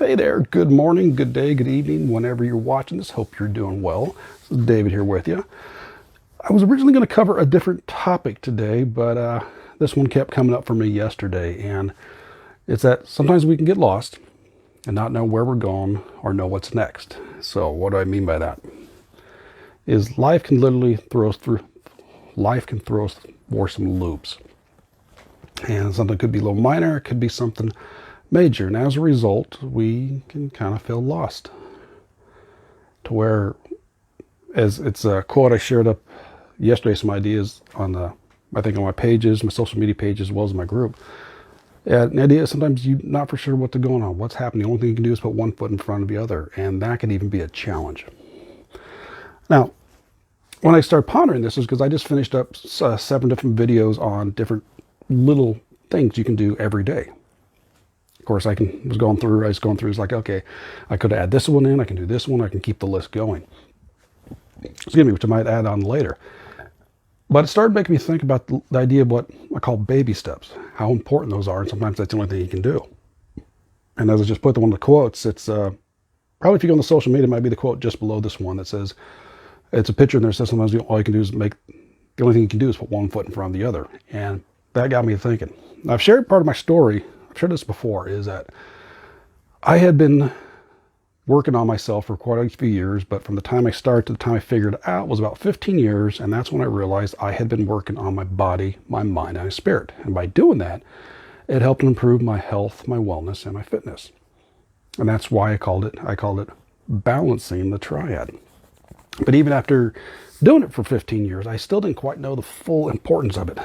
Hey there, good morning, good day, good evening, whenever you're watching this. Hope you're doing well. This is David here with you. I was originally going to cover a different topic today, but this one kept coming up for me yesterday, and it's that sometimes we can get lost and not know where we're going or know what's next. So what do I mean by that? Is life can literally throw us for some loops. And something could be a little minor, it could be something major. And as a result, we can kind of feel lost. To where, as it's a quote I shared up yesterday, some ideas on I think on my pages, my social media pages, as well as my group. And the idea is sometimes you're not for sure what's going on, what's happening. The only thing you can do is put one foot in front of the other, and that can even be a challenge. Now, when I started pondering this is because I just finished up 7 different videos on different little things you can do every day. Of course, I was going through, it's like, okay, I could add this one in, I can do this one, I can keep the list going. Excuse me, which I might add on later. But it started making me think about the idea of what I call baby steps, how important those are, and sometimes that's the only thing you can do. And as I just put one of the quotes, it's probably if you go on the social media, it might be the quote just below this one that says, it's a picture and there says sometimes all you can do is the only thing you can do is put one foot in front of the other. And that got me thinking. Now, I've shared part of my story, I've shared this before, is that I had been working on myself for quite a few years, but from the time I started to the time I figured it out was about 15 years, and that's when I realized I had been working on my body, my mind, and my spirit. And by doing that, it helped improve my health, my wellness, and my fitness. And that's why I called it balancing the triad. But even after doing it for 15 years, I still didn't quite know the full importance of it.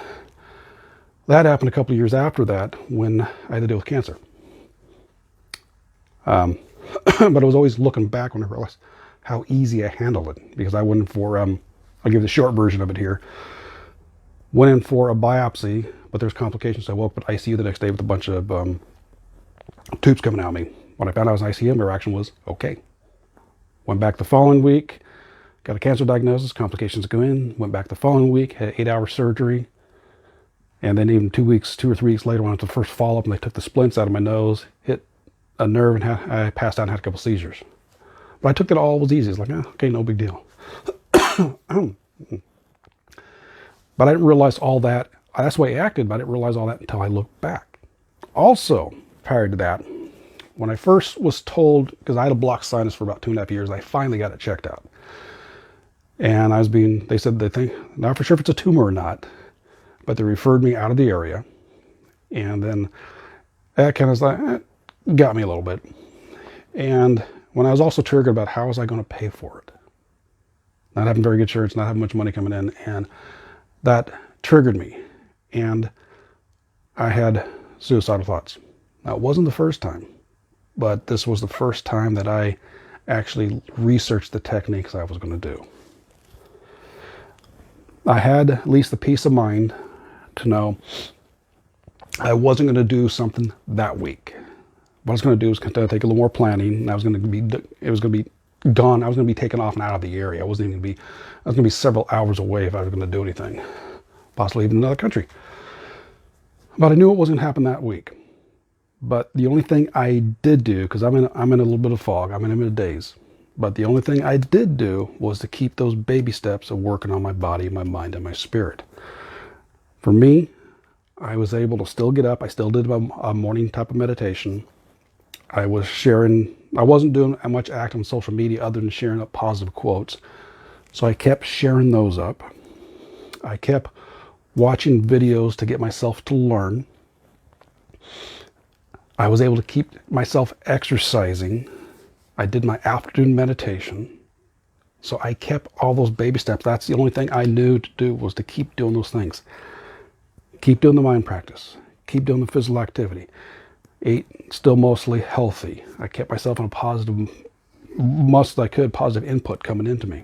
That happened a couple of years after that when I had to deal with cancer. But I was always looking back when I realized how easy I handled it, because I went in for, I'll give the short version of it here. Went in for a biopsy, but there's complications. I woke up at ICU the next day with a bunch of tubes coming out of me. When I found out I was in ICU, my reaction was, okay. Went back the following week, got a cancer diagnosis, complications go in, went back the following week, had 8-hour surgery. And then even 2 or 3 weeks later, when I went to the first follow-up and they took the splints out of my nose, hit a nerve, and I passed out and had a couple seizures. But I took it all, it was easy. It's like, okay, no big deal. But I didn't realize all that. That's the way I acted, but I didn't realize all that until I looked back. Also, prior to that, when I first was told, because I had a blocked sinus for about 2.5 years, I finally got it checked out. And they said they think, not for sure if it's a tumor or not, but they referred me out of the area. And then that kind of got me a little bit. And when I was also triggered about how was I going to pay for it, not having very good insurance, not having much money coming in, and that triggered me. And I had suicidal thoughts. Now, it wasn't the first time, but this was the first time that I actually researched the techniques I was going to do. I had at least the peace of mind to know I wasn't going to do something that week. What I was going to do was take a little more planning, and it was going to be gone. I was going to be taken off and out of the area. I was going to be several hours away if I was going to do anything, possibly even another country. But I knew it wasn't going to happen that week. But the only thing I did do, because I'm in a little bit of fog, I'm in a daze. But the only thing I did do was to keep those baby steps of working on my body, my mind, and my spirit. For me, I was able to still get up. I still did a morning type of meditation. I wasn't doing much act on social media other than sharing up positive quotes. So I kept sharing those up. I kept watching videos to get myself to learn. I was able to keep myself exercising. I did my afternoon meditation. So I kept all those baby steps. That's the only thing I knew to do, was to keep doing those things. Keep doing the mind practice. Keep doing the physical activity. Ate still mostly healthy. I kept myself in a positive input coming into me.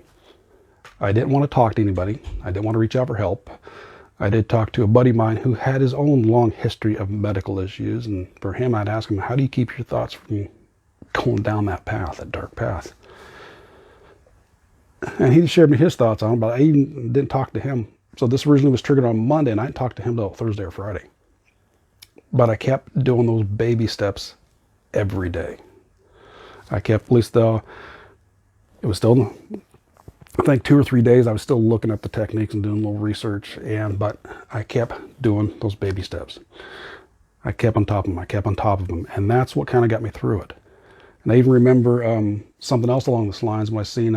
I didn't want to talk to anybody. I didn't want to reach out for help. I did talk to a buddy of mine who had his own long history of medical issues, and for him, I'd ask him, how do you keep your thoughts from going down that path, that dark path? And he shared me his thoughts on it, but I even didn't talk to him. So this originally was triggered on Monday, and I didn't talk to him till Thursday or Friday. But I kept doing those baby steps every day. I kept, at least though, it was still, I think 2 or 3 days, I was still looking at the techniques and doing a little research, but I kept doing those baby steps. I kept on top of them. I kept on top of them. And that's what kind of got me through it. And I even remember something else along this lines when I seen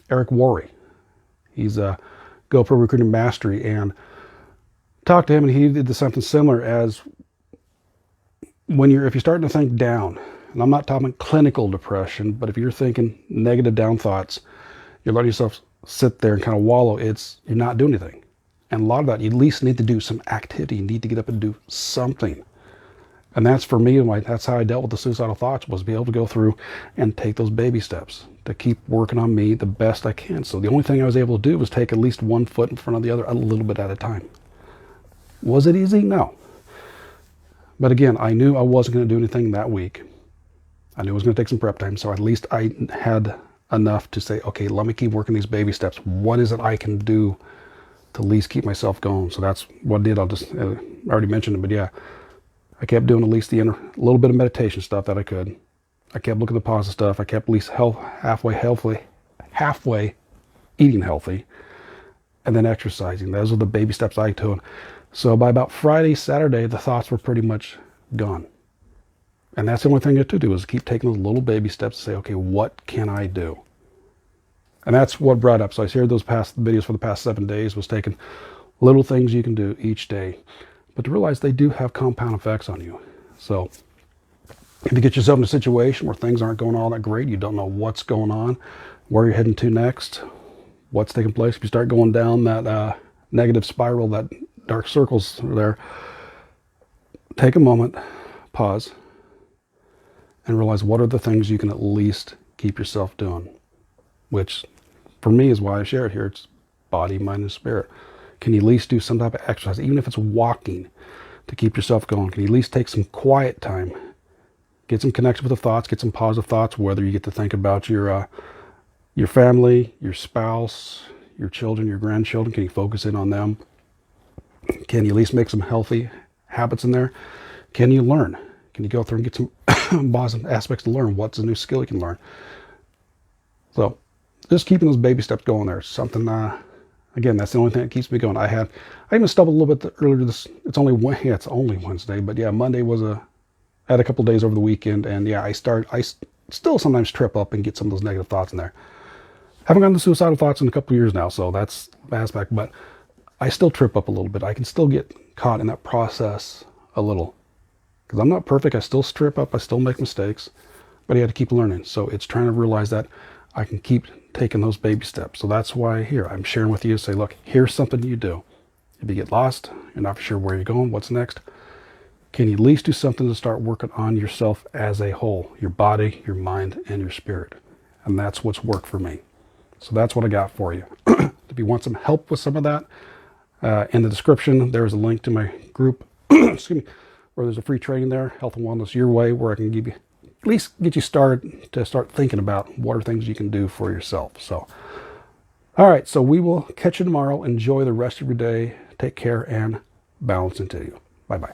Eric Worre. He's a GoPro Recruiting Mastery, and talked to him, and he did something similar as if you're starting to think down, and I'm not talking clinical depression, but if you're thinking negative down thoughts, you're letting yourself sit there and kind of wallow, you're not doing anything. And a lot of that, you at least need to do some activity. You need to get up and do something. And that's for me, that's how I dealt with the suicidal thoughts, was be able to go through and take those baby steps to keep working on me the best I can. So the only thing I was able to do was take at least one foot in front of the other a little bit at a time. Was it easy? No. But again, I knew I wasn't going to do anything that week. I knew it was going to take some prep time, so at least I had enough to say, okay, let me keep working these baby steps. What is it I can do to at least keep myself going? So that's what I did. I already mentioned it, but yeah, I kept doing at least a little bit of meditation stuff that I could. I kept looking at the positive stuff. I kept at least halfway eating healthy, and then exercising. Those are the baby steps I took. So by about Friday, Saturday, the thoughts were pretty much gone. And that's the only thing I had to do, is keep taking those little baby steps to say, okay, what can I do? And that's what brought up. So I shared those past videos for the past 7 days, was taking little things you can do each day, but to realize they do have compound effects on you. So if you get yourself in a situation where things aren't going all that great, you don't know what's going on, where you're heading to next, what's taking place, if you start going down that negative spiral, that dark circles are there, take a moment, pause, and realize what are the things you can at least keep yourself doing, which for me is why I share it here. It's body, mind, and spirit. Can you at least do some type of exercise, even if it's walking, to keep yourself going? Can you at least take some quiet time, get some connection with the thoughts, get some positive thoughts, whether you get to think about your family, your spouse, your children, your grandchildren? Can you focus in on them? Can you at least make some healthy habits in there? Can you learn? Can you go through and get some positive aspects to learn? What's a new skill you can learn? So just keeping those baby steps going there. Something, again, that's the only thing that keeps me going. I even stumbled a little bit earlier it's only Wednesday, but yeah, Monday I had a couple days over the weekend, and yeah, I still sometimes trip up and get some of those negative thoughts in there. Haven't gotten the suicidal thoughts in a couple of years now, so that's the aspect, but I still trip up a little bit. I can still get caught in that process a little, because I'm not perfect. I still trip up. I still make mistakes, but I had to keep learning. So it's trying to realize that I can keep taking those baby steps. So that's why here I'm sharing with you, say, look, here's something you do. If you get lost, you're not sure where you're going, what's next, can you at least do something to start working on yourself as a whole, your body, your mind, and your spirit? And that's what's worked for me. So that's what I got for you. If you want some help with some of that, in the description, there's a link to my group, excuse me, where there's a free training there, Health and Wellness Your Way, where I can give you, at least get you started to start thinking about what are things you can do for yourself. So, all right, so we will catch you tomorrow. Enjoy the rest of your day. Take care and balance into you. Bye-bye.